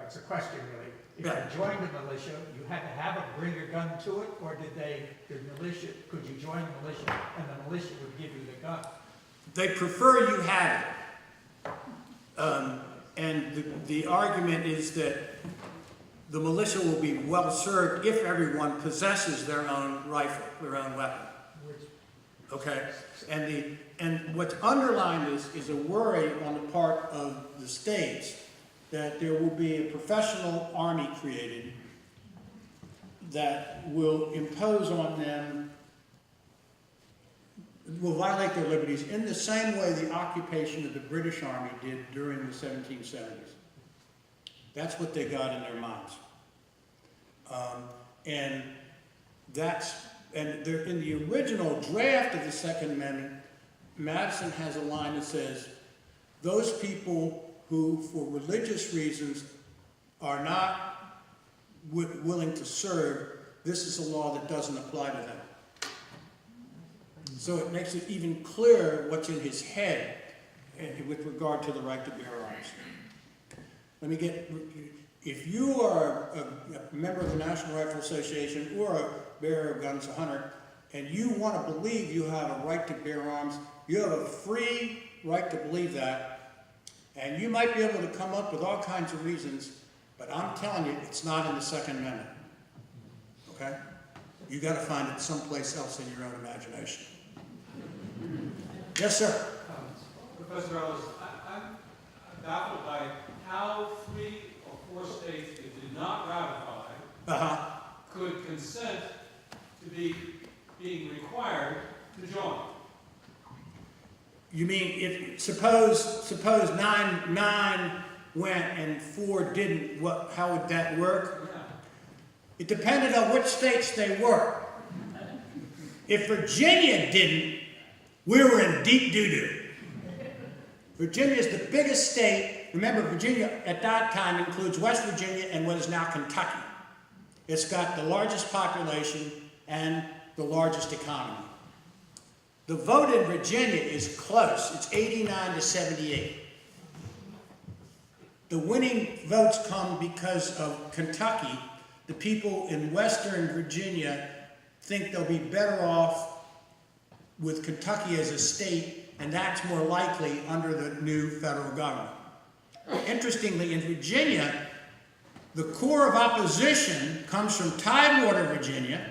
it's a question really. If Yeah. you joined the militia, you had to have it, bring your gun to it, or could you join the militia and the militia would give you the gun? They prefer you have it. And the argument is that the militia will be well served if everyone possesses their own rifle, their own weapon. Okay? And what's underlined is a worry on the part of the states that there will be a professional army created that will impose on them, will violate their liberties in the same way the occupation of the British Army did during the 1770s. That's what they got in their minds. And in the original draft of the Second Amendment, Madison has a line that says, those people who, for religious reasons, are not willing to serve, this is a law that doesn't apply to them. So it makes it even clearer what's in his head with regard to the right to bear arms. If you are a member of the National Rifle Association or a bearer of guns, a hunter, and you want to believe you have a right to bear arms, you have a free right to believe that, and you might be able to come up with all kinds of reasons, but I'm telling you, it's not in the Second Amendment. Okay? You got to find it someplace else in your own imagination. Yes, sir. Professor Ellis, I'm baffled by how 3 or 4 states that did not ratify could consent to being required to join. You mean if suppose 9 went and 4 didn't? How would that work? Yeah. It depended on which states they were. If Virginia didn't, we were in deep doo-doo. Virginia is the biggest state. Remember, Virginia at that time includes West Virginia and what is now Kentucky. It's got the largest population and the largest economy. The vote in Virginia is close. It's 89 to 78. The winning votes come because of Kentucky. The people in Western Virginia think they'll be better off with Kentucky as a state, and that's more likely under the new federal government. Interestingly, in Virginia, the core of opposition comes from Tidewater, Virginia,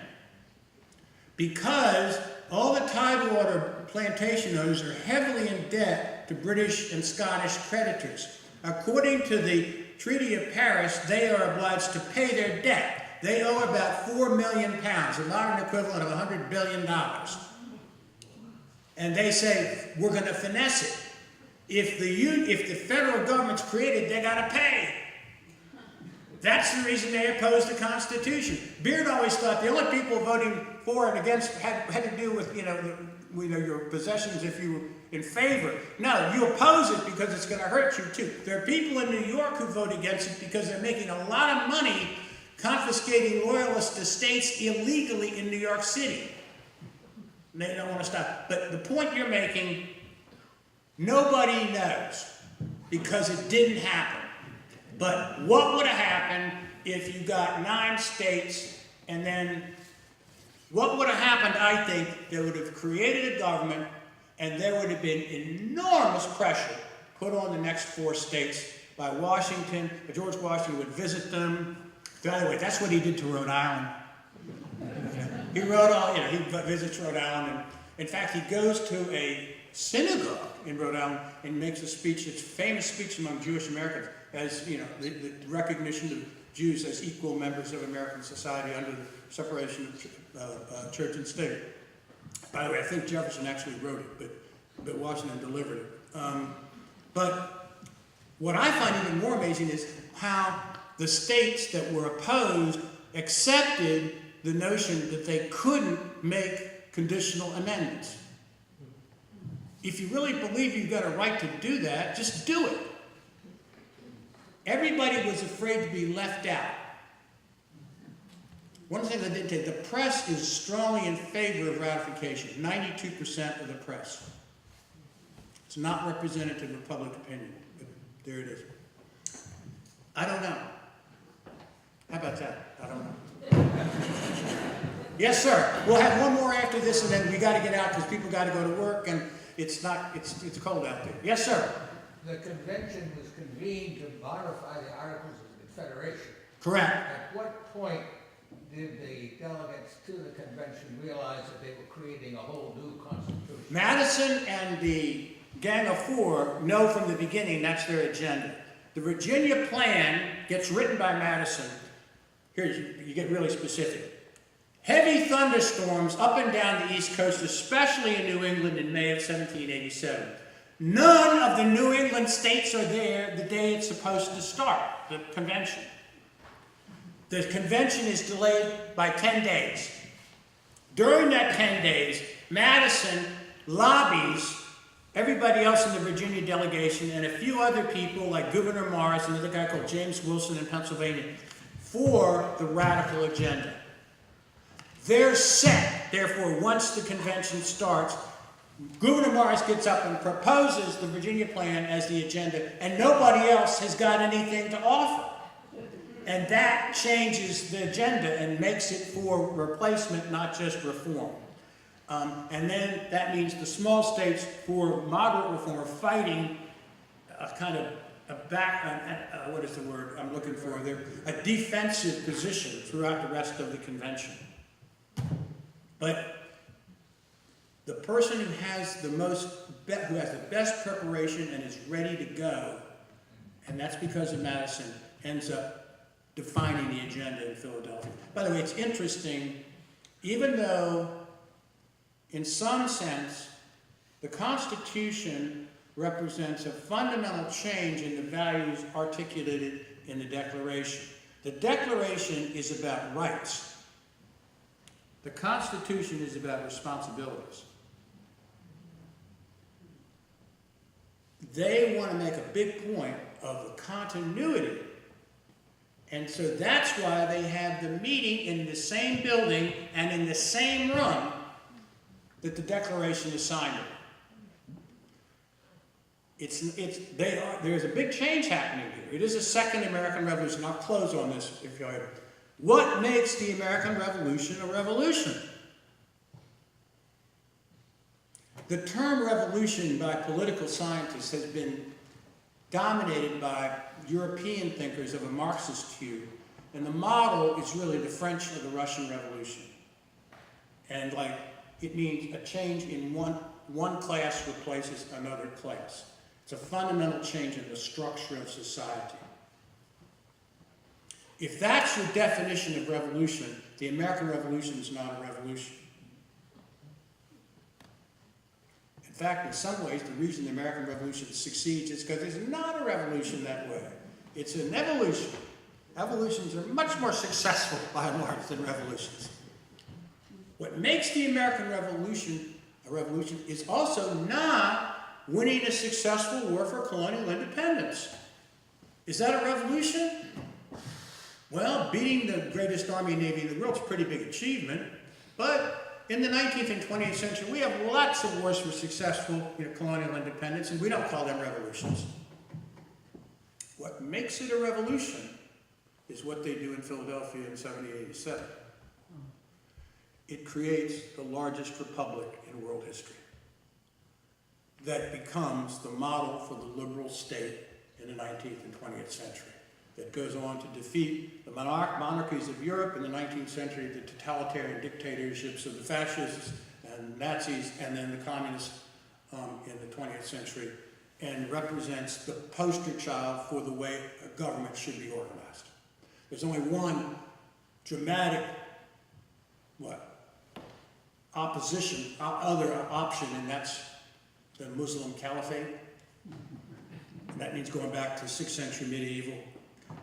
because all the Tidewater plantation owners are heavily in debt to British and Scottish creditors. According to the Treaty of Paris, they are obliged to pay their debt. They owe about £4 million, a modern equivalent of $100 billion. And they say, we're going to finesse it. If the federal government's created, they got to pay. That's the reason they opposed the Constitution. Beard always thought the only people voting for and against had to do with your possessions if you were in favor. No, you oppose it because it's going to hurt you too. There are people in New York who vote against it because they're making a lot of money confiscating Loyalist estates illegally in New York City. And they don't want to stop. But the point you're making, nobody knows because it didn't happen. But what would have happened if you got 9 states and then what would have happened, I think, they would have created a government and there would have been enormous pressure put on the next 4 states by Washington. George Washington would visit them. By the way, that's what he did to Rhode Island. He visits Rhode Island. And in fact, he goes to a synagogue in Rhode Island and makes a speech. It's a famous speech among Jewish Americans as, the recognition of Jews as equal members of American society under the separation of church and state. By the way, I think Jefferson actually wrote it, but Washington delivered it. But what I find even more amazing is how the states that were opposed accepted the notion that they couldn't make conditional amendments. If you really believe you've got a right to do that, just do it. Everybody was afraid to be left out. One thing I did take, the press is strongly in favor of ratification, 92% of the press. It's not representative of public opinion, but there it is. I don't know. How about that? I don't know. Yes, sir. We'll have one more after this, and then we got to get out because people got to go to work, and it's cold out there. Yes, sir. The convention was convened to modify the Articles of Confederation. Correct. At what point did the delegates to the convention realize that they were creating a whole new constitution? Madison and the Gang of Four know from the beginning that's their agenda. The Virginia plan gets written by Madison. Here, you get really specific. Heavy thunderstorms up and down the East Coast, especially in New England in May of 1787. None of the New England states are there the day it's supposed to start, the convention. The convention is delayed by 10 days. During that 10 days, Madison lobbies everybody else in the Virginia delegation and a few other people like Gouverneur Morris and another guy called James Wilson in Pennsylvania for the radical agenda. They're set, therefore, once the convention starts, Gouverneur Morris gets up and proposes the Virginia plan as the agenda, and nobody else has got anything to offer. And that changes the agenda and makes it for replacement, not just reform. And then that means the small states for moderate reform are fighting a kind of what is the word I'm looking for there? A defensive position throughout the rest of the convention. But the person who has the best preparation and is ready to go, and that's because of Madison, ends up defining the agenda in Philadelphia. By the way, it's interesting, even though in some sense the Constitution represents a fundamental change in the values articulated in the Declaration. The Declaration is about rights. The Constitution is about responsibilities. They want to make a big point of the continuity. And so that's why they have the meeting in the same building and in the same room that the Declaration is signed in. There's a big change happening here. It is a second American Revolution. I'll close on this if you'll. What makes the American Revolution a revolution? The term revolution by political scientists has been dominated by European thinkers of a Marxist hue, and the model is really the French or the Russian Revolution. And it means a change in one class replaces another class. It's a fundamental change in the structure of society. If that's your definition of revolution, the American Revolution is not a revolution. In fact, in some ways, the reason the American Revolution succeeds is because it's not a revolution that way. It's an evolution. Evolutions are much more successful, by and large, than revolutions. What makes the American Revolution a revolution is also not winning a successful war for colonial independence. Is that a revolution? Well, beating the greatest army and navy in the world is a pretty big achievement, but in the 19th and 20th century, we have lots of wars for successful colonial independence, and we don't call them revolutions. What makes it a revolution is what they do in Philadelphia in 1787. It creates the largest republic in world history that becomes the model for the liberal state in the 19th and 20th century, that goes on to defeat the monarchies of Europe in the 19th century, the totalitarian dictatorships of the fascists and Nazis, and then the communists in the 20th century, and represents the poster child for the way a government should be organized. There's only one dramatic, other option, and that's the Muslim Caliphate. And that means going back to 6th century medieval.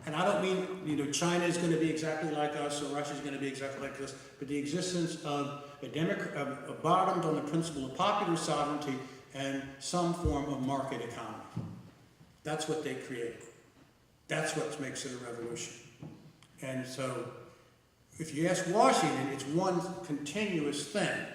And I don't mean, China is going to be exactly like us, or Russia is going to be exactly like us, but the existence of a bottomed on the principle of popular sovereignty and some form of market economy. That's what they created. That's what makes it a revolution. And so, if you ask Washington, it's one continuous thing.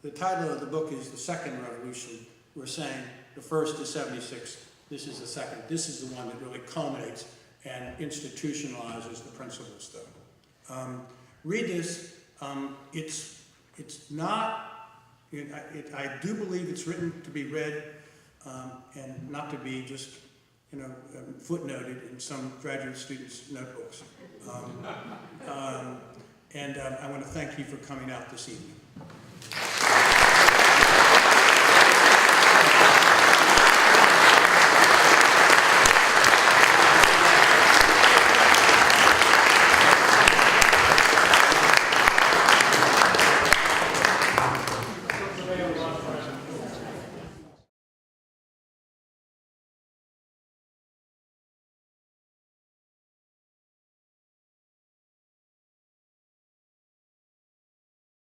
The title of the book is The Second Revolution. We're saying the first is 76. This is the second. This is the one that really culminates and institutionalizes the principles, though. Read this. It's not. I do believe it's written to be read and not to be just, footnoted in some graduate students' notebooks. And I want to thank you for coming out this evening.